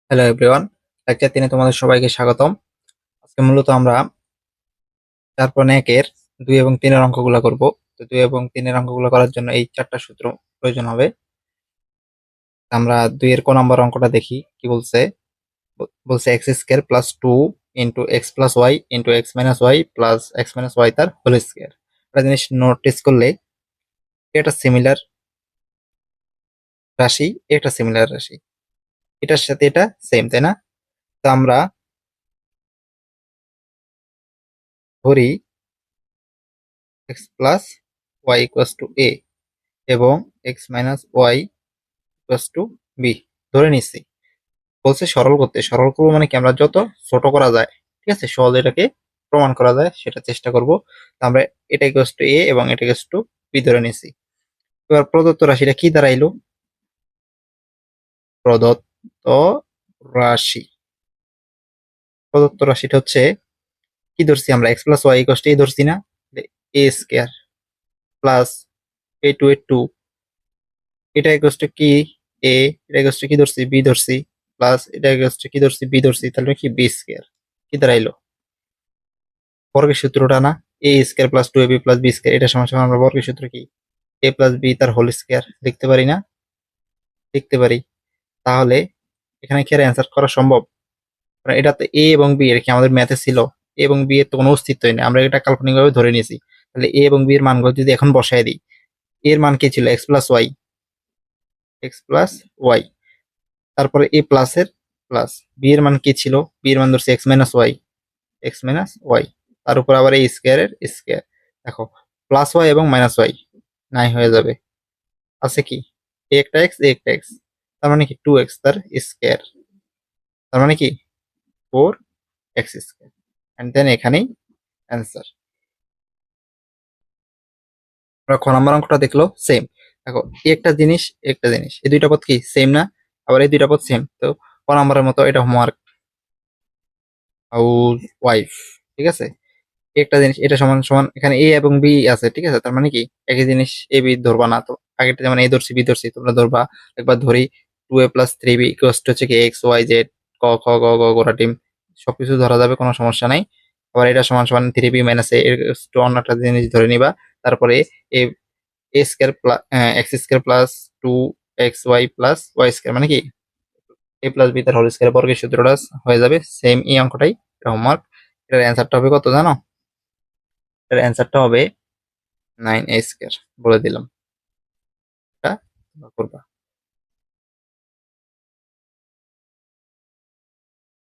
Hello everyone, lecture 3 তোমাদের সবাইকে স্বাগতম। আজকে মূলত আমরা 4.1 এর 2 এবং 3 এর অঙ্কগুলো করব। তো 2 এবং 3 এর অঙ্কগুলো করার জন্য এই 4টা সূত্র প্রয়োজন হবে। আমরা 2 এর ক নম্বর অঙ্কটা দেখি কি বলছে। বলছে x square plus 2 into x plus y into x minus y plus x minus y তার হোল স্কয়ার। একটা জিনিস নোটিস করলে এটা সিমিলার রাশি, এটা সিমিলার রাশি, এটার সাথে এটা সেম, তাই না? তো আমরা ধরি x plus Y equals to a এবং x minus y equals to b ধরে নিচ্ছি। বলছে সরল করতে, সরল করবো মানে কি আমরা যত ছোট করা যায়, ঠিক আছে, সহজে এটাকে প্রমাণ করা যায় সেটা চেষ্টা করব। তো আমরা এটা ইকুয়ালস টু এ এবং এটা ইকুয়ালস টু বি ধরে নিচ্ছি। এবার প্রদত্ত রাশিটা কি দাঁড়াইলো? প্রদত্ত রাশি, প্রদত্ত রাশিটা হচ্ছে কি ধরছি আমরা, X plus Y equals to A ধরছি না, A square plus A two A two, এটা ইকুয়ালস টু কি এ, এটা ইকুয়ালস টু কি ধরছি বি ধরছি, প্লাস এটা ইকুয়ালস টু কি ধরছি বি ধরছি, তাহলে কি বি স্কয়ার। কি দাঁড়াইলো? বর্গের সূত্রটা না, A square plus two A B plus B square, এটা সমান সমান আমরা বর্গের সূত্র কি এ প্লাস বি তার হোল স্কয়ার লিখতে পারি না? লিখতে পারি। তাহলে এখানে কি আর অ্যান্সার করা সম্ভব? কারণ এটা তো এ এবং বি এর কি আমাদের ম্যাথে ছিল, এ এবং বি এর তো কোনো অস্তিত্বই নেই, আমরা এটা কাল্পনিকভাবে ধরে নিয়েছি। তাহলে এ এবং বি এর মানগুলো যদি এখন বসায় দিই, এর মান কি ছিল x plus y, x plus y, তারপরে এ প্লাস এর প্লাস বি এর মান কি ছিল, বি এর মান ধরছে x minus y, x minus y, তার উপর আবার এই স্কয়ার এর স্কয়ার। দেখো প্লাস ওয়াই এবং মাইনাস ওয়াই নাই হয়ে যাবে, আছে কি এ একটা এক্স, এ একটা এক্স, তার মানে কি টু এক্স তার স্কয়ার, তার মানে কি four x square. And then এখানেই অ্যান্সার। আমরা খ নাম্বার অঙ্কটা দেখলো সেম। দেখো এই একটা জিনিস, একটা জিনিস, এই দুইটা পদ কি সেম না? আবার এই দুইটা পদ সেম, তো ক নাম্বারের মতো এটা হোমওয়ার্ক হাউস ওয়াইফ, ঠিক আছে। একটা জিনিস এটা সমান সমান এখানে এ এবং বি আছে, ঠিক আছে, তার মানে কি একই জিনিস এ বি ধরবা না। তো আগেরটা যেমন এ ধরছি বি ধরছি, তোমরা ধরবা একবার ধরি টু এ plus three b equals two হচ্ছে কি এক্স ওয়াই জেড, ক খ গ ঘ গোরা টিম, সবকিছু ধরা যাবে, কোনো সমস্যা নাই। আবার এটা সমান সমান three B minus A two অন্য একটা জিনিস ধরে নিবা। তারপরে A A square plus X square plus two X Y plus Y square, মানে কি এ প্লাস বি তার হোল স্কয়ার বর্গের সূত্রটা হয়ে যাবে সেম। এই অঙ্কটাই হোমওয়ার্ক। এটার অ্যান্সারটা হবে কত জানো? এর অ্যান্সারটা হবে 9a স্কয়ার, বলে দিলাম, এটা তোমরা করবা।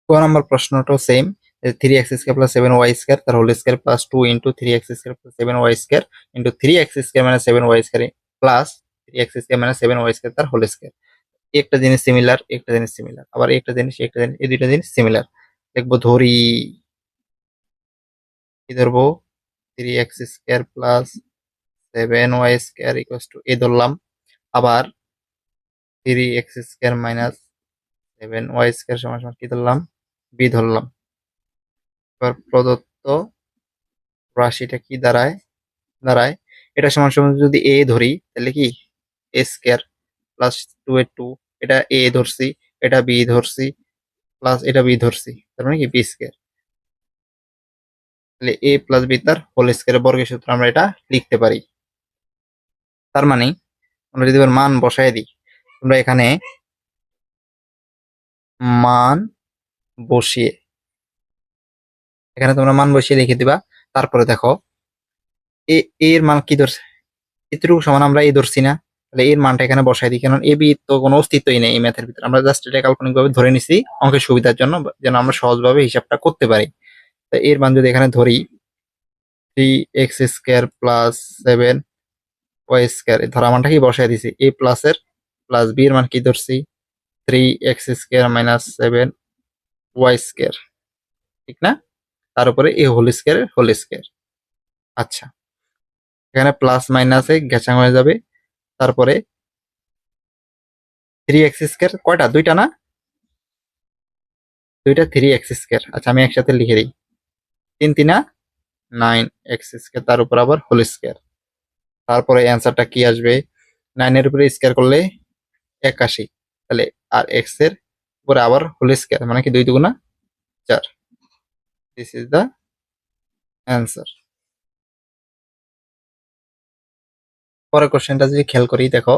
ক নাম্বার প্রশ্নটাও same, three X square plus seven Y square তার whole square plus two into three X square plus seven Y square into three X square minus seven Y square plus three X square minus seven Y square তার whole square. একটা জিনিস similar, একটা জিনিস similar, আবার একটা জিনিস একটা জিনিস, এই দুইটা জিনিস সিমিলার। দেখবো ধরি কি ধরবো, three X square plus seven Y square equals to A ধরলাম, আবার three X square minus seven Y square সমান সমান কি ধরলাম, বি ধরলাম। এবার প্রদত্ত রাশিটা কি দাঁড়ায়? দাঁড়ায় এটা সমান সমান যদি এ ধরি তাহলে কি এ square plus two A two, এটা এ ধরছি, এটা বি ধরছি, প্লাস এটা বি ধরছি, তার মানে কি বি স্কয়ার। তাহলে এ প্লাস বি তার হোল স্কয়ার বর্গের সূত্র আমরা এটা লিখতে পারি। তার মানে আমরা যদি এবার মান বসায় দিই, তোমরা এখানে মান বসিয়ে, এখানে তোমরা মান বসিয়ে লিখে দিবা। তারপরে দেখো এ এর মান কি ধরছে, এতটুকু সমান আমরা এ ধরছি না, তাহলে এর মানটা এখানে বসাই দিই, কারণ এ বি তো কোনো অস্তিত্বই নেই এই ম্যাথের ভিতরে, আমরা জাস্ট এটা কাল্পনিকভাবে ধরে নিছি অঙ্কের সুবিধার জন্য, যেন আমরা সহজভাবে হিসাবটা করতে পারি। তো এর মান যদি এখানে ধরি three x square plus seven y square, ধরা মানটা কি বসাই দিছি এ প্লাস এর প্লাস বি এর মান কি ধরছি three x square minus seven y square, ঠিক না? তার উপরে এ হোল স্কোয়ার হোল স্কোয়ার। আচ্ছা, এখানে প্লাস মাইনাসে গ্যাচাং হয়ে যাবে। তারপরে থ্রি এক্স স্কোয়ার কয়টা, দুইটা না, দুইটা থ্রি এক্স স্কোয়ার। আচ্ছা আমি একসাথে লিখে দিই, তিন তিনা নাইন এক্স স্কোয়ার, তার উপর আবার হোল স্কোয়ার। তারপরে অ্যান্সারটা কি আসবে, নাইনের উপরে স্কোয়ার করলে 81, তাহলে আর এক্স এর উপরে আবার হোল স্কয়ার মানে কি 2 দুগুণা 4। This is the answer. পরের কোশ্চেনটা যদি খেয়াল করি, দেখো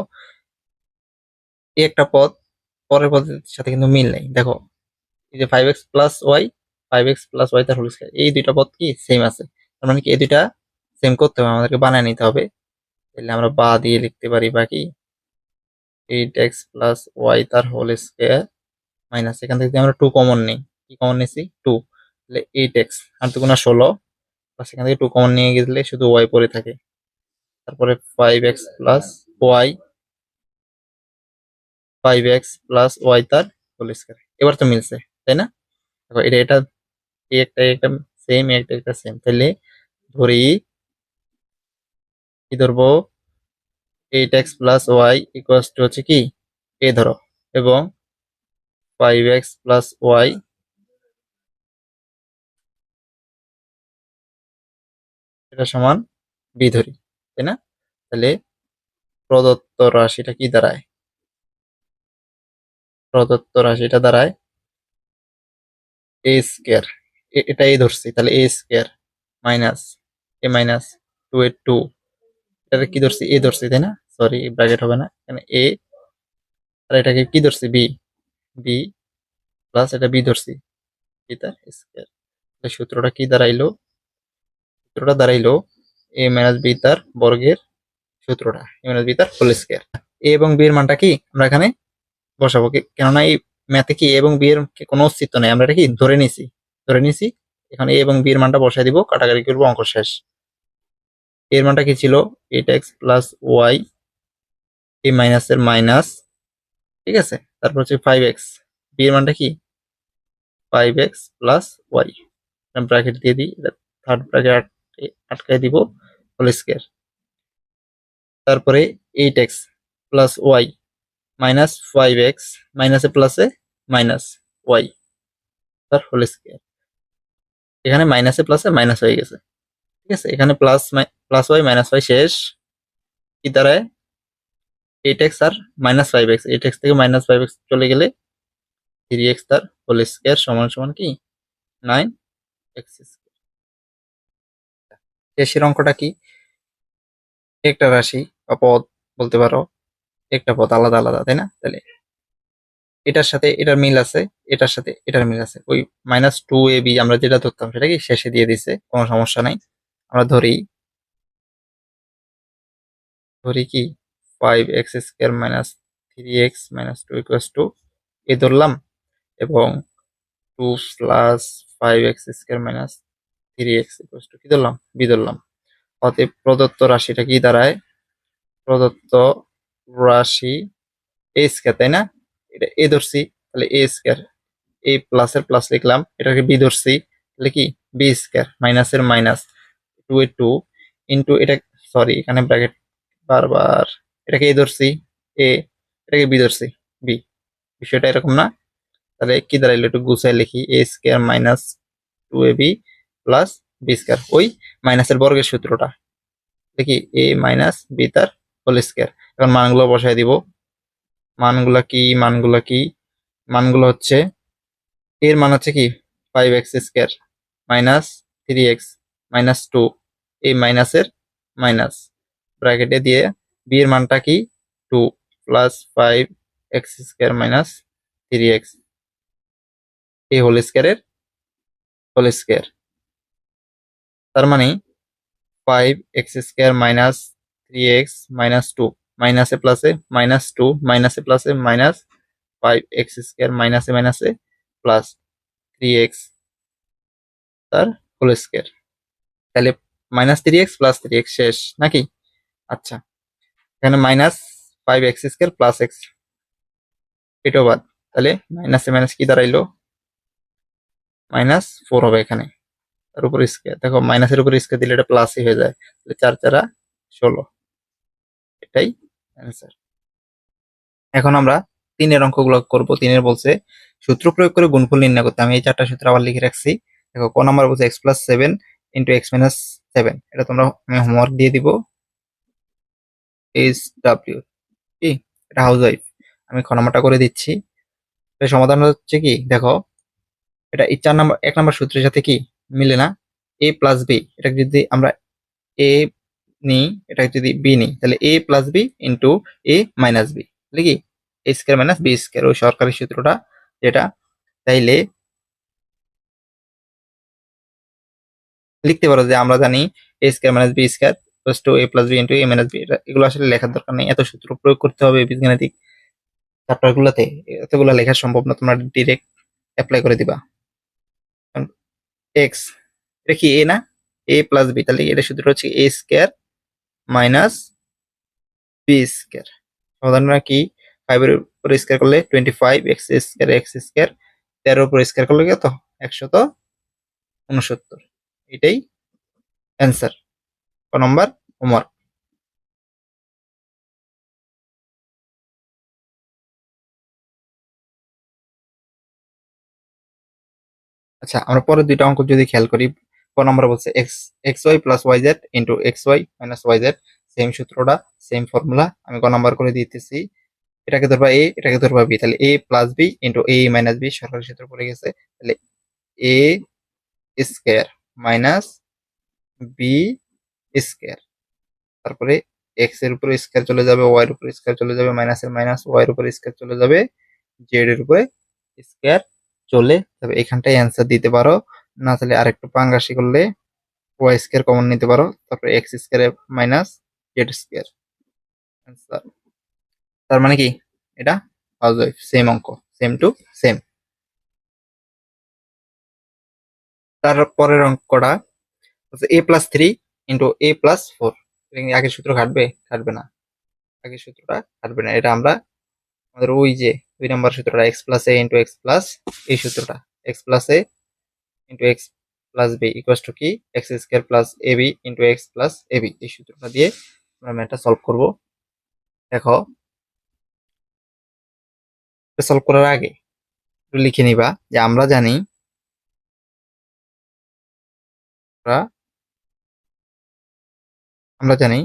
এই একটা পদ পরের পদের সাথে কিন্তু মিল নেই। দেখো এই যে 5x plus y, 5x plus y তার হোল স্কয়ার, এই দুইটা পদ কি সেম আছে। তার মানে কি এই দুইটা সেম করতে হবে, আমাদেরকে বানায় নিতে হবে। তাহলে আমরা বা দিয়ে লিখতে পারি বাকি 8x প্লাস ওয়াই তার হোল স্কয়ার মাইনাস, এখান থেকে যদি আমরা 2 কমন নিই, কি কমন নিছি 2, তাহলে 8x আর 2 গুণা 16 প্লাস এখান থেকে 2 কমন নিয়ে গেলে শুধু ওয়াই পড়ে থাকে। তারপরে 5x plus y, 5x plus y তার হোল স্কয়ার। এবার তো মিলছে, তাই না? দেখো এটা এটা এই একটা একটা সেম, একটা একটা সেম, তাহলে ধরি কি ধরবো 8x plus Y equals two হচ্ছে কি এ ধরো, এবং 5x প্লাস ওয়াই এটা সমান বি ধরি, তাই না? তাহলে প্রদত্ত রাশিটা কি দাঁড়ায়? প্রদত্ত রাশিটা দাঁড়ায় এ স্কয়ার, এটা এ ধরছি, তাহলে A square minus A minus 2 এটা কি ধরছি এ ধরছি, তাই না? সরি ব্র্যাকেট হবে না এখানে এ, আর এটাকে কি ধরছি বি, বি প্লাস এটা বি ধরছি, বি তার স্কয়ার। সূত্রটা কি দাঁড়াইলো? সূত্রটা দাঁড়াইলো এ মাইনাস বি তার বর্গের সূত্রটা, এ মাইনাস বি তার হোল স্কয়ার। এ এবং বি এর মানটা কি আমরা এখানে বসাবো, কেননা এই ম্যাথে কি এ এবং বি এর কোনো অস্তিত্ব নেই, আমরা এটা কি ধরে নিছি। এখন এ এবং বি এর মানটা বসাই দিব, কাটাকাটি করবো, অঙ্ক শেষ। এর মানটা কি ছিল 8x প্লাস ওয়াই, এ মাইনাস এর মাইনাস, ঠিক আছে। তারপর হচ্ছে 5x, বি এর মানটা কি 5x প্লাস ওয়াই, ব্র্যাকেট দিয়ে দিই, থার্ড ব্র্যাকেট আটকায় দিব, হোল স্কয়ার। তারপরে 8x plus y minus 5x, মাইনাসে প্লাসে মাইনাস ওয়াই তার হোল স্কয়ার। এখানে মাইনাসে প্লাসে মাইনাস হয়ে গেছে, ঠিক আছে। এখানে plus plus y minus y শেষ, কি দাঁড়ায় 8x আর মাইনাস 5x, 8x থেকে মাইনাস 5x চলে গেলে 3x তার হোল স্কয়ার সমান সমান কি 9x স্কয়ার। শেষের অঙ্কটা কি একটা রাশি বা পদ বলতে পারো, একটা পদ আলাদা আলাদা, তাই না? তাহলে এটার সাথে এটার মিল আছে, এটার সাথে এটার মিল আছে, ওই -2ab আমরা যেটা ধরতাম সেটা কি শেষে দিয়ে দিছে, কোনো সমস্যা নাই। আমরা ধরি কি 5x square minus 3x minus 2 equals to A ধরলাম, এবং 2 plus 5x square minus 3x equals to কি ধরলাম বি ধরলাম। অতএব প্রদত্ত রাশিটা কি দাঁড়ায়? প্রদত্ত রাশি এ স্কয়ার, তাই না? এটা এ ধরছি, তাহলে এ স্কয়ার, এ প্লাসের প্লাস লিখলাম, এটাকে বি ধরছি, তাহলে কি বি স্কয়ার মাইনাসের মাইনাস 2 ইন্টু এটা, সরি এখানে ব্র্যাকেট বারবার, এটাকে এ ধরছি এ, এটাকে বি ধরছি বি, বিষয়টা এরকম না? তাহলে কি দাঁড়াইলো একটু গুছাই লিখি, A square minus 2ab plus B square, ওই মাইনাসের বর্গের সূত্রটা, দেখি এ মাইনাস বি তার হোল স্কয়ার। এখন মানগুলো বসাই দিব, মানগুলো হচ্ছে এর মান হচ্ছে কি 5x square minus 3x minus 2, এই মাইনাসের মাইনাস ব্র্যাকেটে দিয়ে, বি এর মানটা কি 2 plus 5x square minus 3x, এই হোল স্কয়ারের হোল স্কয়ার। তার মানে 5x square minus 3x minus 2, মাইনাসে প্লাসে মাইনাস 2, মাইনাসে প্লাসে মাইনাস 5x স্কয়ার মাইনাসে মাইনাসে প্লাস 3x তার হোল স্কয়ার। তাহলে -3x প্লাস 3x শেষ নাকি? আচ্ছা, এখানে -5x স্কয়ার প্লাস x, এটাও বাদ, তাহলে মাইনাসে মাইনাস কি দাঁড়াইলো -4 হবে এখানে, তার উপর স্কয়ার। দেখো মাইনাসের উপর স্কয়ার দিলে এটা প্লাসই হয়ে যায়, তাহলে 4 4 16, এটাই অ্যান্সার। এখন আমরা 3-এর অঙ্কগুলো করব। 3-এর বলছে সূত্র প্রয়োগ করে গুণফল নির্ণয় করতে। আমি এই 4টা সূত্র আবার লিখে রাখছি। দেখো ক নাম্বার বলছে x plus 7 into x minus 7, এটা তোমরা আমি হোমওয়ার্ক দিয়ে দিব। এইচ ডাব্লিউ কি এটা হাউস ওয়াইফ, আমি খ নাম্বারটা করে দিচ্ছি। এর সমাধান হচ্ছে কি দেখো, এটা এই 1 নম্বর সূত্রের সাথে কি মিলে না? এ প্লাস বি, এটা যদি আমরা এ নিই, এটা যদি বি নিই, তাহলে এ plus B into A minus B, তাহলে কি এ স্কোয়ার মাইনাস বি স্কোয়ার, ওই সরকারি সূত্রটা যেটা। তাইলে লিখতে পারো যে আমরা জানি A square minus B square plus two A plus B into A minus B. এগুলো আসলে লেখার দরকার নেই, এত সূত্র প্রয়োগ করতে হবে বীজগাণিতিক চ্যাপ্টার গুলাতে, এতগুলো লেখা সম্ভব না, তোমরা ডিরেক্ট অ্যাপ্লাই করে দিবা। এক্স, এটা কি এ না? এ প্লাস বি, তাহলে এটা সূত্র হচ্ছে এ স্কোয়ার মাইনাস বি স্কোয়ার। সমাধানটা কি? 5 এর উপর স্কোয়ার করলে 25, এক্স স্কোয়ার 13 উপর স্কোয়ার করলে কত? 169। এটাই অ্যান্সার। ক নম্বর হোমওয়ার্ক। আচ্ছা, আমরা পরের দুইটা অঙ্ক যদি খেয়াল করি, ক নম্বর বলছে x Y plus y z into x y minus y z, same সূত্রটা, সেম ফর্মুলা, আমি ক নম্বর করে দিতেছি। এটাকে ধরবা এ, এটাকে ধরবা বি, তাহলে এ plus B into A minus B, সরকারি সূত্র পড়ে গেছে। তাহলে A square minus B square, তারপরে এক্স এর উপরে স্কোয়ার চলে যাবে, ওয়াই এর উপরে স্কোয়ার চলে যাবে, মাইনাস এর মাইনাস, ওয়াই এর উপরে স্কোয়ার চলে যাবে, জেড এর উপরে স্কোয়ার চলে যাবে। এখানটাই অ্যান্সার দিতে পারো, না তাহলে আরেকটু পাঙ্গাসি করলে ওয়াই স্কোয়ার কমন নিতে পারো, তারপরে x square minus Z square answer. তার মানে কি এটা হাউজওয়াইফ, সেম অঙ্ক, সেম টু সেম। তারপরের অঙ্কটা হচ্ছে এ প্লাস থ্রি ইন্টু এ প্লাস ফোর। আগের সূত্র খাটবে? খাটবে না, আগের সূত্রটা খাটবে না। এটা আমরা আমাদের ওই যে 2 নম্বর সূত্রটা, এক্স প্লাস এ ইন্টু এক্স প্লাস, এই সূত্রটা এক্স প্লাস এ into x plus b equals two কি এক্স স্কোয়ার প্লাস এ বি ইন্টু এক্স প্লাস এ বি, এই সূত্রটা দিয়ে আমরা ম্যাথটা সলভ করব। দেখো, সলভ করার আগে একটু লিখে নিবা যে আমরা জানি, আমরা আমরা জানি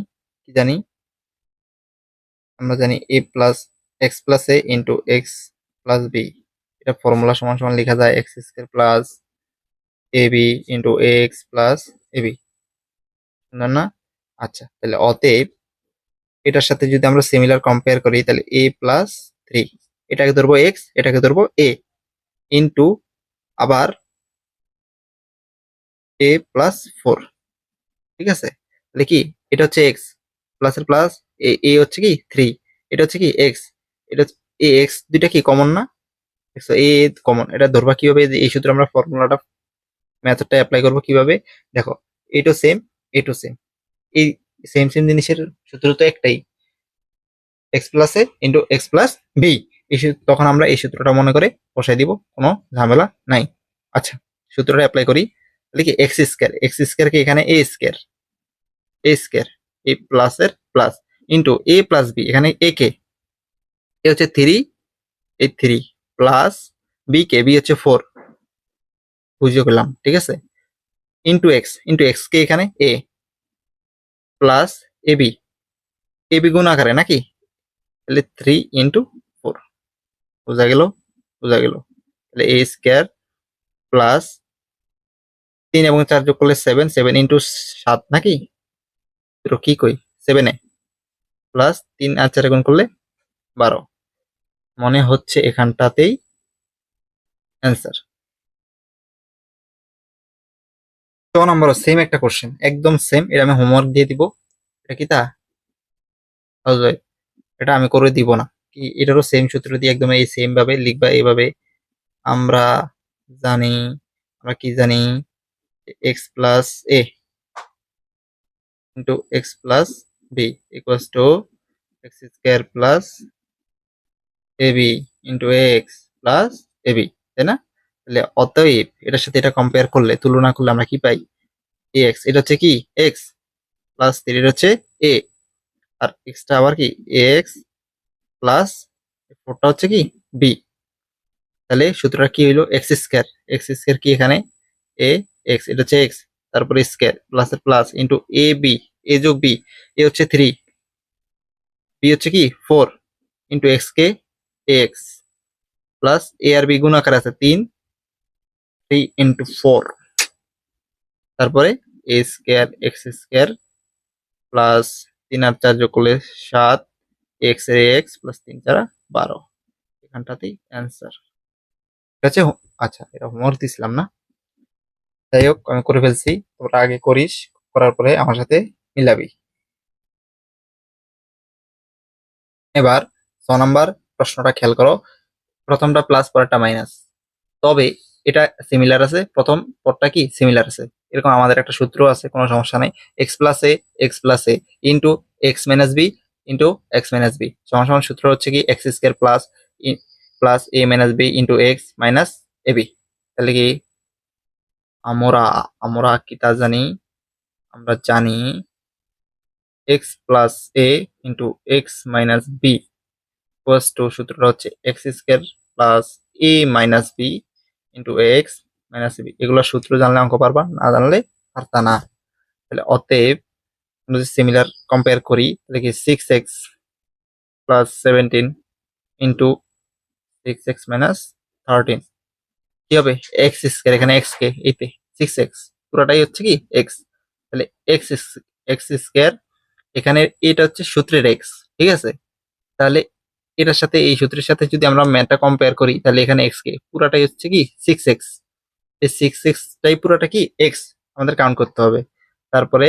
কি জানি, আমরা জানি এ প্লাস এক্স প্লাস এ ইন্টু এক্স প্লাস বি, এটা ফর্মুলা সমান সমান লেখা যায় x square plus A b into x plus A B, সুন্দর না? আচ্ছা, তাহলে অতএব এটার সাথে যদি আমরা সিমিলার কম্পেয়ার করি, তাহলে এ প্লাস থ্রি, এটাকে ধরবো এক্স, এটাকে ধরবো এ, ইন্টু আবার এ প্লাস ফোর, ঠিক আছে? তাহলে কি এটা হচ্ছে এক্স প্লাস এর প্লাস, এ এ হচ্ছে কি থ্রি, এটা হচ্ছে কি এক্স, এটা এ এক্স দুইটা কি কমন না? এ কমন, এটা ধরবা কিভাবে? যে এই সূত্রে আমরা ফর্মুলাটা মেথডটা অ্যাপ্লাই করবো কিভাবে? দেখো, এটাও সেম, এটাও সেম, এই সেম সেম জিনিসের সূত্র তো একটাই, এক্স প্লাস এ ইন্টু এক্স প্লাস বি। তখন আমরা এই সূত্রটা মনে করে বসাই দিব, কোনো ঝামেলা নাই। আচ্ছা, সূত্রটা অ্যাপ্লাই করি, তাহলে কি এক্স স্কোয়ার কি এখানে এ স্কোয়ার, এ প্লাস এর প্লাস ইন্টু এ প্লাস বি, এখানে এ কে, এ হচ্ছে থ্রি, এই থ্রি প্লাস বি কে, বি হচ্ছে ফোর, বুঝিয়ে করলাম, ঠিক আছে? ইন্টু এক্স কে এখানে এ plus A B, A B গুণ আকারে নাকি, তাহলে থ্রি ইন্টু ফোর, বোঝা গেল? বোঝা গেল। তাহলে এ স্কোয়ার প্লাস 3 এবং 4 যোগ করলে সেভেন, সেভেন ইন্টু সাত নাকি, তো কি কই, সেভেনে প্লাস 3 আর 4 গুণ করলে 12, মনে হচ্ছে এখানটাতেই অ্যান্সার। 6 নম্বর সেম একটা কোশ্চেন, একদম সেম, এটা আমি হোমওয়ার্ক দিয়ে দিব। এটা কি তা হাউজওয়াইফ, এটা আমি করে দিব না, কি এটারও সেম সূত্র দিয়ে একদম এই সেম ভাবে লিখবা এইভাবে। আমরা জানি, আমরা কি জানি, এক্স প্লাস এ into x plus b equals two x square plus এ বি ইন্টু এক্স প্লাস এ বি, তাই না? তাহলে অতএব এটার সাথে এটা কম্পেয়ার করলে, তুলনা করলে আমরা কি পাই? এ এক্স, এটা হচ্ছে কি এক্স প্লাস থ্রি, এটা হচ্ছে এ, আর এক্সটা আবার কি এক্স প্লাস ফোরটা হচ্ছে কি বি। তাহলে সূত্রটা কি হইলো? এক্স স্কোয়ার কি এখানে এ এক্স, এটা হচ্ছে এক্স, তারপরে স্কোয়ার প্লাস এর প্লাস ইন্টু এ বি, এ যোগ বি, এ হচ্ছে থ্রি, বি হচ্ছে কি ফোর, ইন্টু এক্স কে এক্স প্লাস এ আর বি গুণাকার আছে 3 ইন্টু 4, তারপরে এ স্কোয়ার এক্স স্কোয়ার প্লাস 3 আর 4 যোগ করলে 7, এক্স এর এক্স প্লাস 3 4 12, এখানটাতেই অ্যান্সার। ঠিক আছে। আচ্ছা, এটা হোমওয়ার্ক দিছিলাম না, যাই হোক আমি করে ফেলছি, তোরা আগে করিস, করার পরে আমার সাথে মিলাবি। এবার 6 নাম্বার প্রশ্নটা খেয়াল করো, প্রথমটা প্লাস পরেরটা মাইনাস, তবে এটা সিমিলার আছে, প্রথম পদটা কি সিমিলার আছে, এরকম আমাদের একটা সূত্র আছে, কোনো সমস্যা নাই। এক্স প্লাস এ into x minus B into x minus B সমান সমান সূত্র হচ্ছে কি x square plus A minus B into x minus A B. তাহলে কি আমরা আমরা কি তা জানি, আমরা জানি x plus A into x minus B equals to, সূত্রটা হচ্ছে X square plus A minus B into x minus B. এগুলোর সূত্র জানলে অঙ্ক পারবা, না জানলে পারতা না। তাহলে অতএব আমরা যদি সিমিলার কম্পেয়ার করি, তাহলে কি 6x plus 17 into 6x minus 13 কি হবে, এক্স স্কোয়ার, এখানে এক্স কে এইতে 6x পুরোটাই হচ্ছে কি এক্স, তাহলে এক্স এক্স স্কোয়ার, এখানে এটা হচ্ছে সূত্রের এক্স, ঠিক আছে। তাহলে এটার সাথে এই সূত্রের সাথে যদি আমরা ম্যানটা কম্পেয়ার করি, তাহলে এখানে এক্স কে পুরাটাই হচ্ছে কি 6x, এই 6x টাই পুরাটা কি এক্স, আমাদের কাউন্ট করতে হবে। তারপরে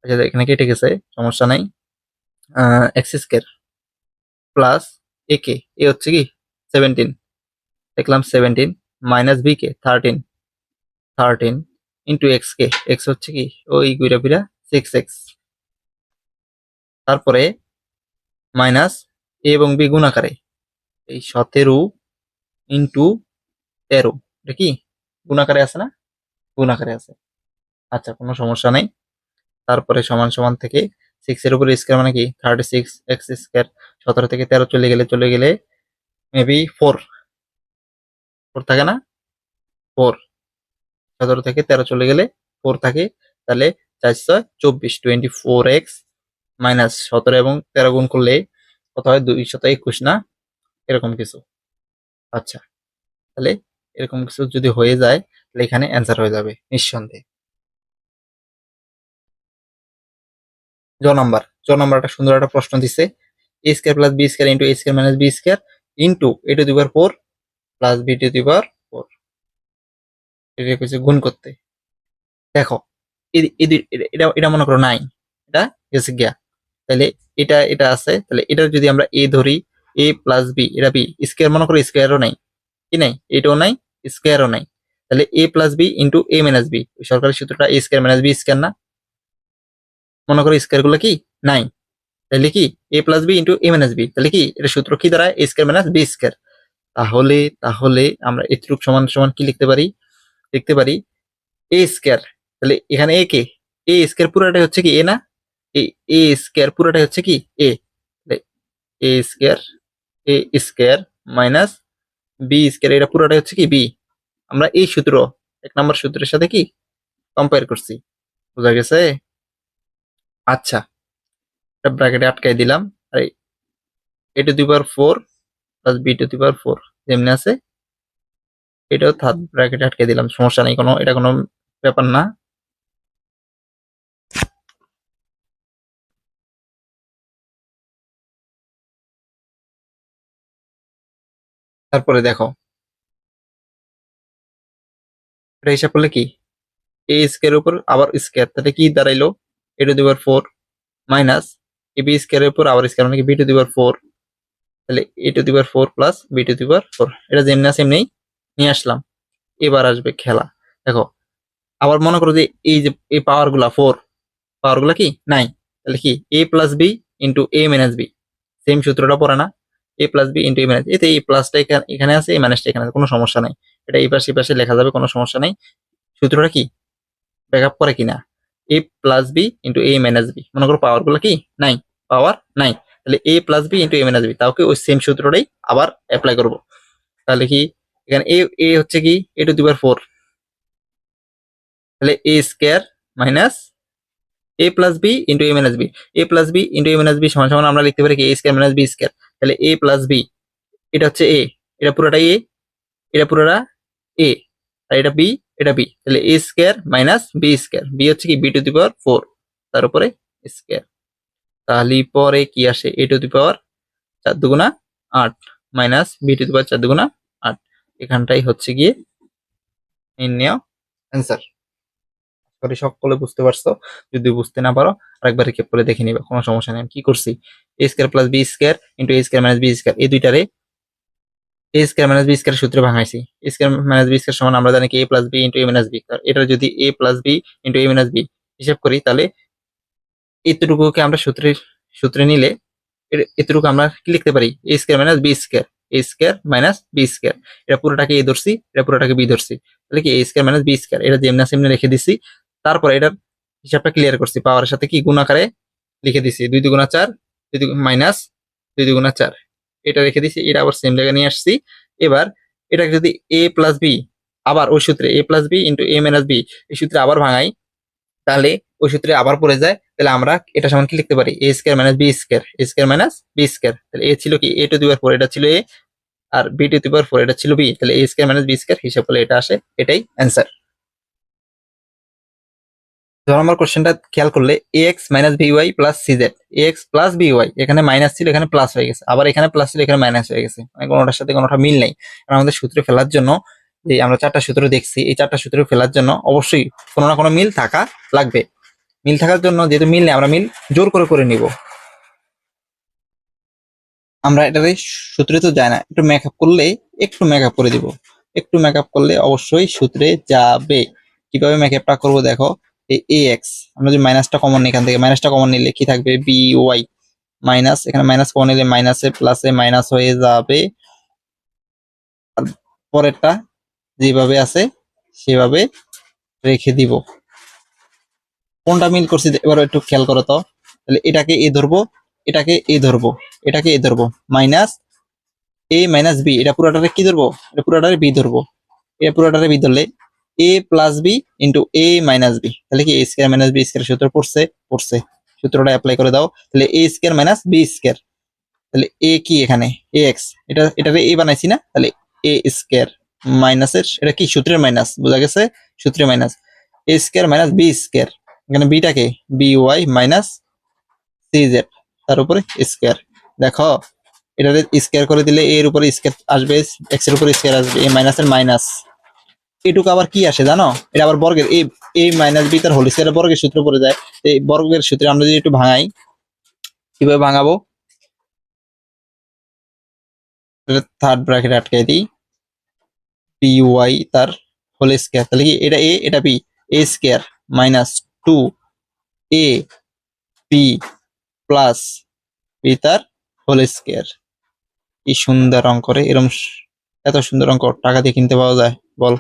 আচ্ছা এখানে কেটে গেছে, সমস্যা নাই, এক্স স্কোয়ার প্লাস এ কে, এ হচ্ছে কি 17, দেখলাম 17 মাইনাস বি কে 13 ইন্টু এক্স কে, এক্স হচ্ছে কি ওই ঘুরে ফিরা 6x, তারপরে মাইনাস এ এবং বি গুণাকারে এই 17 ইন্টু 13, এটা কি গুণাকারে আছে না, গুণাকারে আছে, আচ্ছা কোনো সমস্যা নেই। তারপরে সমান সমান থেকে 6 এর উপরে স্কোয়ার মানে কি 36 এক্স স্কোয়ার, 17 থেকে 13 চলে গেলে মেবি 4 থাকে না, 4, 17 থেকে 13 চলে গেলে 4 থাকে, তাহলে 4 6 24x মাইনাস 17 এবং 13 গুণ করলে কত হয় 221 না, এরকম কিছু। আচ্ছা, তাহলে এরকম কিছু যদি হয়ে যায়, তাহলে এখানে অ্যান্সার হয়ে যাবে নিঃসন্দেহে। জ নাম্বার একটা সুন্দর একটা প্রশ্ন দিছে, A square plus B square into A square minus B square into A to the power 4 plus B to the power 4, এটা কিছু গুণ করতে। দেখো এটা এটা মনে করো নাই, এটা গেছে গিয়া, তাহলে এটা এটা আছে, তাহলে এটা যদি আমরা এ ধরি, এ প্লাস বি, এটা বি স্কোয়ার মনে করো, স্কোয়ারও নাই, কি নাই, এটাও নাই, স্কোয়ারও নাই, তাহলে এ plus B into A minus B, সরকারি সূত্রটা এ স্কোয়ার মাইনাস বি স্কোয়ার না, মনে করো স্কোয়ার গুলো কি নাই, তাহলে কি A plus B into A minus B, তাহলে কি এটা সূত্র কি দাঁড়ায় এ স্কোয়ার মাইনাস বি স্কোয়ার। তাহলে তাহলে আমরা এটুক সমান সমান কি লিখতে পারি, লিখতে পারি এ স্কোয়ার, তাহলে এখানে এ কে, এ স্কোয়ার পুরোটাই হচ্ছে কি এ না, এ স্কোয়ার পুরোটাই হচ্ছে কি এ, এ স্কোয়ার এ স্কোয়ার মাইনাস বি স্কোয়ার, এটা পুরোটাই হচ্ছে কি বি, আমরা এই সূত্র 1 নম্বর সূত্রের সাথে কি কম্পেয়ার করছি, বোঝা গেছে। আচ্ছা, এটা ব্র্যাকেটে আটকাই দিলাম, আর A to the power 4 plus B to the power 4 যেমনি আছে, এটাও থার্ড ব্র্যাকেটে আটকে দিলাম, সমস্যা নেই কোনো, এটা কোনো ব্যাপার না। তারপরে দেখো এটা হিসাব করলে কি এ স্কোয়ারের উপর আবার স্কোয়ার, তাহলে কি দাঁড়াইলো A to the power 4 minus A B স্কোয়ারের উপর আবার স্কোয়ার মানে কি বি টু দি পাওয়ার 4, তাহলে A to the power 4 plus B to the power 4, এটা যেমনি আছে এমনি নিয়ে আসলাম। এবার আসবে খেলা, দেখো আবার মনে করো যে এই যে এই পাওয়ার গুলা 4 পাওয়ার গুলা কি নাই, তাহলে কি A plus B into A minus B, same সূত্রটা পড়ে না, এ plus B into A minus, এতে এই প্লাসটা এখানে আছে, এই মাইনাসটা এখানে আছে, কোনো সমস্যা নাই, এটা এই পাশে লেখা যাবে, কোনো সমস্যা নাই। সূত্রটা কি ব্যাকআপ করে কিনা, এ plus B into A minus B, মনে করো পাওয়ার গুলো কি নাই, পাওয়ার নাই, তাহলে এ plus B into A minus B, তাও কি ওই সেম সূত্রটাই আবার অ্যাপ্লাই করব। তাহলে কি এখানে এ এ হচ্ছে কি এ টু দি পাওয়ার 4, তাহলে A square minus A plus B into A minus B, A plus B into A minus B সমান সমান আমরা লিখতে পারি কি এ স্কোয়ার মাইনাস বি স্কোয়ার, তাহলে এ প্লাস বি এটা হচ্ছে এ, এটা পুরোটা এ, এটা পুরোটা এ, আর এটা বি, এটা বি, তাহলে A square minus B square, B হচ্ছে কি বি টু দি পাওয়ার 4, তার উপরে স্কোয়ার, তাহলে পরে কি আসে এ টু দি পাওয়ার 4 দুগুণা 8 minus b to the power 4 দুগুণা 8, এখানটাই হচ্ছে গিয়ে নির্ণয় অ্যান্সার। সরি সকলে বুঝতে পারছো, যদি বুঝতে না পারো আরেকবার রিক্যাপ করে দেখে নিবে, কোনো সমস্যা নেই। কি করছি, A square plus B square into A square minus B square, এই দুইটারে A square minus B square সূত্রে ভাঙাইছি। A square minus B square সমান আমরা জানি কি A plus B into A minus B, এটা যদি A plus B into A minus B হিসাব করি, তাহলে এতটুকুকে আমরা সূত্রে নিলে এতটুকু আমরা কি লিখতে পারি, এ স্কোয়ার মাইনাস বি স্কোয়ার, এ স্কোয়ার মাইনাস বি স্কোয়ার, এটা পুরোটাকে এ ধরছি, এটা পুরোটাকে বি ধরছি, তাহলে কি এ স্কোয়ার মাইনাস বি স্কোয়ার, এটা যেমনি আছে এমনি রেখে দিছি। তারপরে এটার হিসাবটা ক্লিয়ার করছি, পাওয়ারের সাথে কি গুণ আকারে লিখে দিছি, 2 দুগুণা 4, 2 মাইনাস 2 দুগুণা 4, এটা রেখে দিছি, এটা আবার সেম জায়গায় নিয়ে আসছি। এবার এটাকে যদি এ প্লাস বি, আবার ওই সূত্রে এ plus B into A minus B এই সূত্রে আবার ভাঙাই, তাহলে ওই সূত্রে আবার পড়ে যায়, তাহলে আমরা এটা সমান কি লিখতে পারি, এ স্কোয়ার মাইনাস বি স্কোয়ার, এ স্কোয়ার মাইনাস বি স্কোয়ার, তাহলে এ ছিল কি এ টু দি পাওয়ার 4, এটা ছিল এ, আর বি টু দি পাওয়ার 4 এটা ছিল বি, তাহলে A square minus B square হিসাব করলে এটা আসে, এটাই অ্যান্সার। 2 নম্বর কোশ্চেনটা খেয়াল করলে ax minus by plus cz, ax plus by, এখানে মাইনাস ছিল এখানে প্লাস হয়ে গেছে, আবার এখানে প্লাস ছিল এখানে মাইনাস হয়ে গেছে, মানে কোনোটার সাথে কোনোটা মিল নেই। কারণ আমাদের সূত্রে ফেলার জন্য যে আমরা 4টা সূত্র দেখছি, এই 4টা সূত্র ফেলার জন্য অবশ্যই কোনো না কোনো মিল থাকা লাগবে। মিল থাকার জন্য যেহেতু মিল নেই, আমরা মিল জোর করে নিব। আমরা এটারে সূত্রে তো যায় না, একটু মেকআপ করলে, একটু মেকআপ করে দিব, একটু মেকআপ করলে অবশ্যই সূত্রে যাবে। কিভাবে মেকআপটা করবো দেখো, এই এক্স আমরা যদি মাইনাসটা কমন নিই, এখান থেকে মাইনাসটা কমন নিলে কি থাকবে, বি ওয়াই মাইনাস, এখানে মাইনাস কমন নিলে মাইনাসে প্লাসে মাইনাস হয়ে যাবে, আর পরেরটা যেভাবে আছে সেভাবে রেখে দিব। কোনটা মিল করছি এবার একটু খেয়াল করো তো, তাহলে এটাকে এ ধরবো, এটাকে এ ধরবো, এটাকে এ ধরবো, মাইনাস এ মাইনাস বি, এটা পুরোটারে কি ধরবো, এটা পুরোটারে বি ধরবো, এটা পুরোটারে বি ধরলে এ plus B into A minus B, তাহলে কি এ স্কোয়ার মাইনাস বি স্কোয়ার সূত্র পড়ছে, সূত্রটা অ্যাপ্লাই করে দাও, তাহলে A square minus B square, তাহলে এ কি এখানে এ এক্স, এটারে এ বানাইছি না, তাহলে এ স্কোয়ার মাইনাসের, এটা কি সূত্রের মাইনাস, বোঝা গেছে, সূত্রের minus A square minus B square, এখানে বিটাকে B Y minus C Z, তার উপরে স্কোয়ার। দেখো এটারে স্কোয়ার করে দিলে এর উপরে স্কোয়ার আসবে, এক্স এর উপরে স্কোয়ার আসবে, এ মাইনাসের মাইনাস, এটুকু আবার কি আসে জানো, এটা আবার বর্গের, এ মাইনাস বি তার হোল স্কয়ার বর্গের সূত্র পড়ে যায়। এই বর্গের সূত্রে আমরা যদি একটু ভাঙাই, কিভাবে ভাঙাবো, থার্ড ব্র্যাকেট আটকাই দিই, পি ওয়াই তার হোল স্কয়ার, তাহলে কি এটা এ এটা B, A square minus 2 A B plus B তার হোল স্কয়ার। কি সুন্দর অঙ্ক করে, এরকম এত সুন্দর অঙ্ক টাকা দিয়ে কিনতে পাওয়া যায় বল,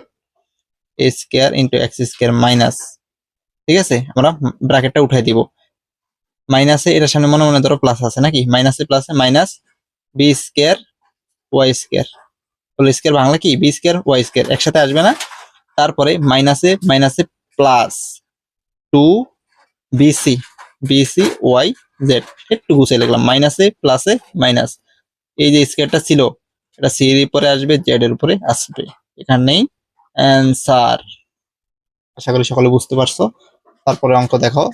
A square into X square minus, ঠিক আছে, আমরা ব্র্যাকেটটা উঠাই দিব, মাইনাসে এটার সামনে মনে মনে ধরো প্লাস আছে নাকি, মাইনাসে প্লাসে minus b square y square, whole square Bangla কি বি স্কয়ার ওয়াই স্কয়ার একসাথে আসবে না, তারপরে মাইনাসে মাইনাসে plus 2 BC BC y z, একটু গুছিয়ে লিখলাম, মাইনাসে প্লাসে মাইনাস, এই যে স্কয়ারটা ছিল এটা সি এর উপরে আসবে, জেড এর উপরে আসবে, এখানেই অ্যান্সার। আশা করি সকলে বুঝতে পারছো। তারপরে অঙ্ক দেখো,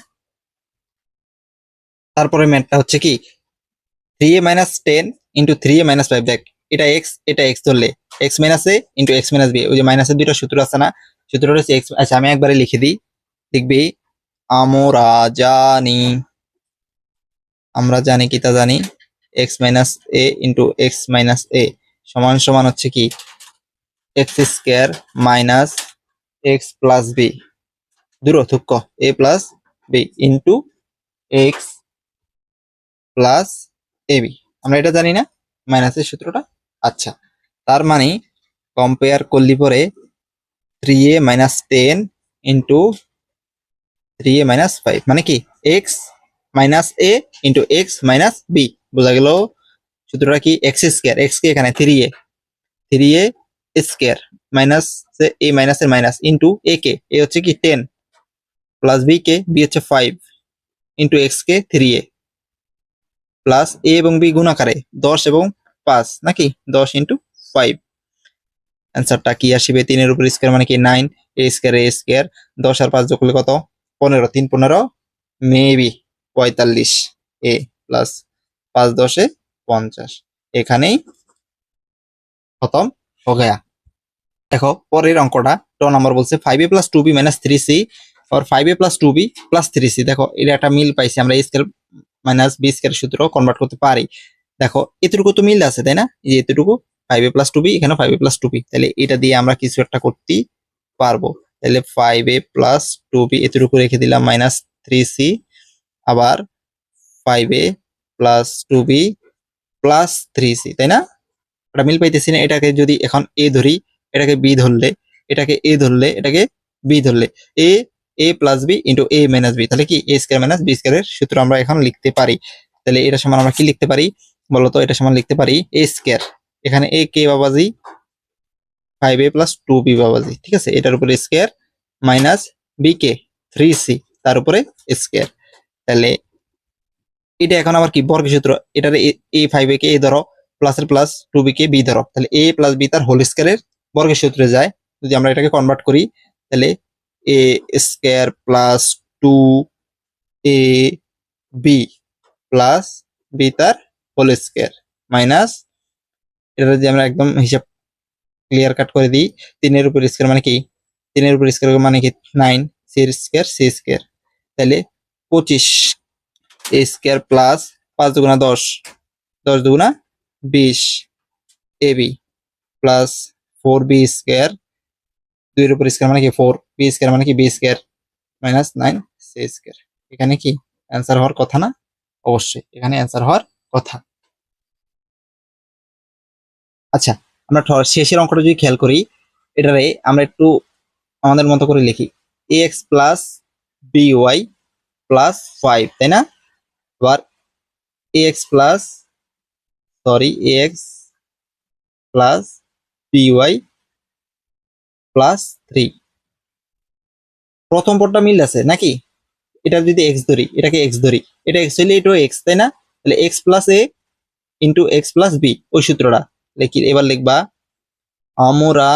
তারপরে ম্যাথটা হচ্ছে কি 3a minus 10 into 3a minus 5, দেখ এটা এক্স এটা এক্স ধরলে x minus A into x minus B, ওই যে মাইনাসের দুটো সূত্র আছে না, সূত্রটা হচ্ছে এক্স, আচ্ছা আমি একবারে লিখে দিই, দেখবি আমরা জানি কি তা জানি, X minus A into x minus A সমান সমান হচ্ছে কি x square minus X plus B, দূরথুক্ক A plus B into x plus A B, আমরা এটা জানি না মাইনাসের সূত্রটা। আচ্ছা তার মানে কম্পেয়ার করলি পরে 3a minus 10 into 3a minus 5 মানে কি x minus A into x minus B, বোঝা গেল সূত্রটা কি এক্স স্কোয়ার, এক্স কে এখানে 3a স্কোয়ার মাইনাস এ মাইনাসের মাইনাস ইন্টু এ কে এ হচ্ছে কি 10 প্লাস বি কে বি হচ্ছে 5 ইন্টু এক্স কে 3a প্লাস এ এবং বি গুণ আকারে 10 এবং 5 নাকি 10 ইন্টু 5। অ্যান্সারটা কি আসবে? 3 এর উপর স্কয়ার মানে কি 9, a স্কয়ার a স্কয়ার, 10 আর 5 যোগ করলে কত? 15, 3 15 মেবি 45 a প্লাস 5 10 এ 50। এখানেই খতম হো গয়া। দেখো পরের অঙ্কটা ট নাম্বার বলছে 5a plus 2b minus 3c আর 5a plus 2b plus 3c। দেখো এটা একটা মিল পাইছি আমরা, a square minus b square সূত্র কনভার্ট করতে পারি। দেখো এতটুকু তো মিল আছে তাই না, এই যে এতটুকু 5a প্লাস 2b, এখানে 5a প্লাস 2b, তাহলে এটা দিয়ে আমরা কিছু একটা করতে পারবো। তাহলে 5a প্লাস 2b এতটুকু রেখে দিলাম মাইনাস 3c, আবার 5a plus 2b plus 3c, তাই না? এটা মিল পাইতেছি না। এটাকে যদি এখন a ধরি, এটাকে b ধরলে, এটাকে a ধরলে, এটাকে b ধরলে, a a plus b into a minus b, তাহলে কি a স্কয়ার মাইনাস b স্কয়ারের সূত্র আমরা এখন লিখতে পারি। তাহলে এটা সমান আমরা কি লিখতে পারি বলতো? এটা সমান লিখতে পারি a স্কয়ার, এখানে a কে বাবাজি 5a প্লাস 2b বাবাজি, ঠিক আছে, এটার উপরে স্কয়ার মাইনাস b কে 3c তার উপরে স্কয়ার। তাহলে এটা এখন আবার কি বর্গের সূত্র, এটার a 5a কে a ধরো, প্লাস এর প্লাস 2b কে b ধরো, তাহলে a প্লাস b তার হোল স্কয়ারের বর্গের সূত্রে যায়। যদি আমরা এটাকে কনভার্ট করি তাহলে a square plus 2ab plus b তার হোল স্কয়ার মাইনাস, এটা যদি আমরা একদম হিসাব ক্লিয়ার কাট করে দিই, 3 এর উপর স্কয়ার মানে কি 3 এর উপর স্কয়ার মানে কি 9, c স্কয়ার c স্কয়ার, তাহলে 25 a স্কয়ার প্লাস 5 দুগুণা 10, 10 দুগুণা 20 ab প্লাস 4b স্কয়ার, 2 এর উপর স্কয়ার মানে কি 4, b স্কয়ার মানে কি b square minus 9 c square. এখানে কি অ্যান্সার হওয়ার কথা না? অবশ্যই এখানে অ্যান্সার হওয়ার কথা। আচ্ছা, আমরা শেষের অঙ্কটা যদি খেয়াল করি, এটারে আমরা একটু আমাদের মতো করে লিখি, ax প্লাস by প্লাস 5, তাই না? আবার ax plus ax plus by plus 3, প্রথম পদটা মিল আছে নাকি? এটা যদি x ধরি, এটাকে x ধরি, এটা x হইলে এটাও x, তাই না? তাহলে x plus a into x plus b, ওই সূত্রটা লিখি। এবার লিখবা আমরা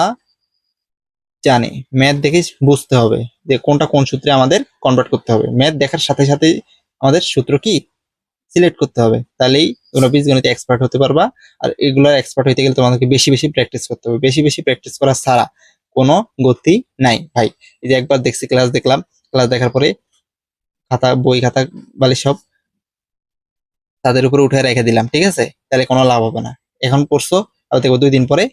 জানি, ম্যাথ দেখে বুঝতে হবে যে কোনটা কোন সূত্রে আমাদের কনভার্ট করতে হবে। ম্যাথ দেখার সাথে সাথে আমাদের সূত্র কি সিলেক্ট করতে হবে, তাহলেই তোমরা বীজগণিতে এক্সপার্ট হতে পারবা। আর এগুলোর এক্সপার্ট হইতে গেলে তোমাদেরকে বেশি বেশি প্র্যাকটিস করতে হবে, বেশি বেশি প্র্যাকটিস করা ছাড়া কোনো গতি নাই ভাই। এই যে একবার দেখছি, ক্লাস দেখলাম, ক্লাস দেখার পরে খাতা বই খাতা বালি সব তাদের উপরে উঠে রেখে দিলাম, ঠিক আছে, তাহলে কোনো লাভ হবে না। এখন পড়ছো, আর দেখো 2 দিন পরে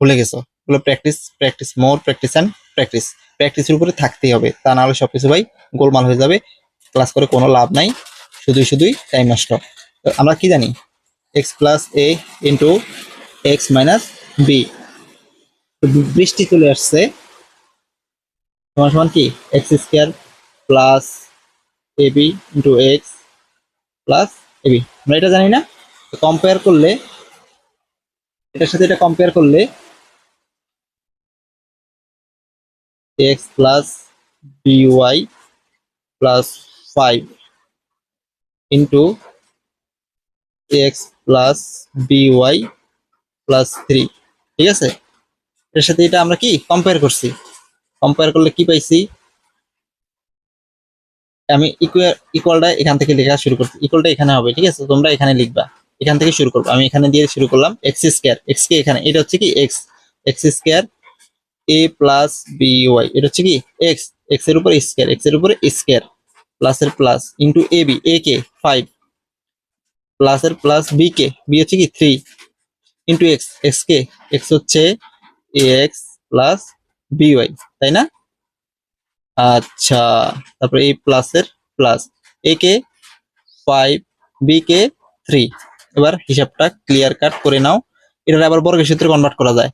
ভুলে গেছো। এগুলো practice practice more practice and practice, প্র্যাকটিসের উপরে থাকতেই হবে, তা না হলে সবকিছু ভাই গোলমাল হয়ে যাবে, ক্লাস করে কোনো লাভ নাই, শুধুই শুধুই টাইম নষ্ট। আমরা কি জানি, এক্স প্লাস এ ইন্টু এক্স মাইনাস বি, বৃষ্টি চলে আসছে, সমান সমান কি এক্স স্কোয়ার প্লাস এ বি ইন্টু এক্স প্লাস এ বি। আমরা এটা জানি না, কম্পেয়ার করলে এটার সাথে এটা কম্পেয়ার করলে x plus by plus 5 into x plus by plus 3, ঠিক আছে? এর সাথে এটা আমরা কি কম্পেয়ার করছি, কম্পেয়ার করলে কি পাইছি, আমি ইকুয়ালটা এখান থেকে লেখা শুরু করছি, ইকুয়ালটা এখানে হবে, ঠিক আছে, তোমরা এখানে লিখবা, এখান থেকে শুরু করবো, আমি এখানে দিয়ে শুরু করলাম এক্স স্কয়ার, এক্স কে এখানে, এটা হচ্ছে কি এক্স, এক্স স্কয়ার এ প্লাস বি ওয়াই, এটা হচ্ছে কি এক্স, এক্স এর উপরে স্কয়ার, এক্স এর উপরে স্কয়ার প্লাস এর plus into A B, A K 5 plus এর প্লাস বি কে, বি হচ্ছে কি 3 ইন্টু এক্স, এক্স কে এক্স হচ্ছে এ এক্স প্লাস বি ওয়াই, তাই না? আচ্ছা, তারপরে এই প্লাস এর প্লাস, এ কে 5 বি কে 3। এবার হিসাবটা ক্লিয়ার কাট করে নাও, এটা আবার বর্গের সূত্রে কনভার্ট করা যায়,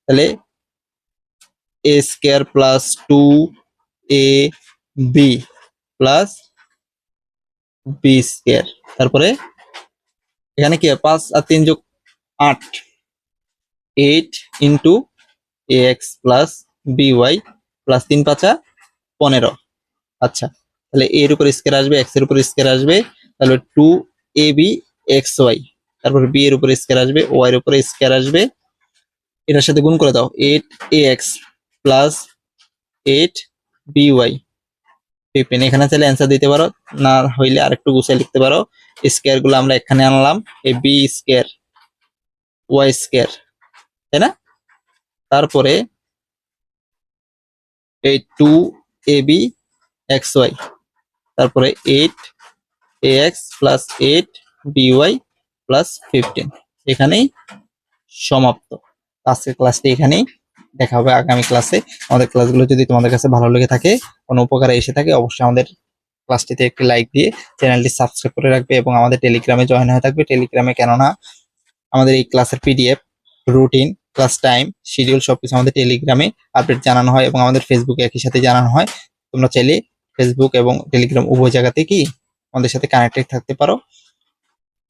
তাহলে A square plus 2 A B plus B square, তারপরে এখানে কি 5 আর 3 যোগ 8, 8 into A X plus B Y plus 3 5 15। আচ্ছা, তাহলে এর উপর স্কয়ার আসবে, এক্স এর উপর স্কয়ার আসবে, তাহলে 2 এ বি এক্স ওয়াই, তারপর বি এর উপর স্কয়ার আসবে, ওয়াই এর উপর স্কয়ার আসবে, এটার সাথে গুণ করে দাও 8ax প্লাস 8by 15। এখানে চাইলে অ্যান্সার দিতে পারো, না হইলে আরেকটু গুছিয়ে লিখতে পারো। স্কোয়ার গুলো আমরা এখানে আনলাম, এই বি স্কোয়ার ওয়াই স্কোয়ার, তাই না? তারপরে এই 2ab xy, তারপরে 8ax প্লাস 8by প্লাস 15। এখানেই সমাপ্ত। আজকের ক্লাসটি এখানেই, দেখা হবে আগামী ক্লাসে। আমাদের ক্লাসগুলো যদি তোমাদের কাছে ভালো লেগে থাকে, কোনো উপকারে এসে থাকে, অবশ্যই আমাদের ক্লাসটিতে একটি লাইক দিয়ে চ্যানেলটি সাবস্ক্রাইব করে রাখবে এবং আমাদের টেলিগ্রামে জয়েন হয়ে থাকবে। টেলিগ্রামে, কেননা আমাদের এই ক্লাসের PDF, routine, class time, schedule সবকিছু আমাদের টেলিগ্রামে আপডেট জানানো হয় এবং আমাদের ফেসবুকে একই সাথে জানানো হয়। তোমরা চাইলে ফেসবুক এবং টেলিগ্রাম উভয় জায়গাতে কি আমাদের সাথে কানেক্টেড থাকতে পারো।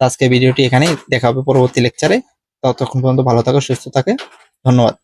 আজকে ভিডিওটি এখানেই, দেখা হবে পরবর্তী লেকচারে। ততক্ষণ পর্যন্ত ভালো থাকো, সুস্থ থাকে, ধন্যবাদ।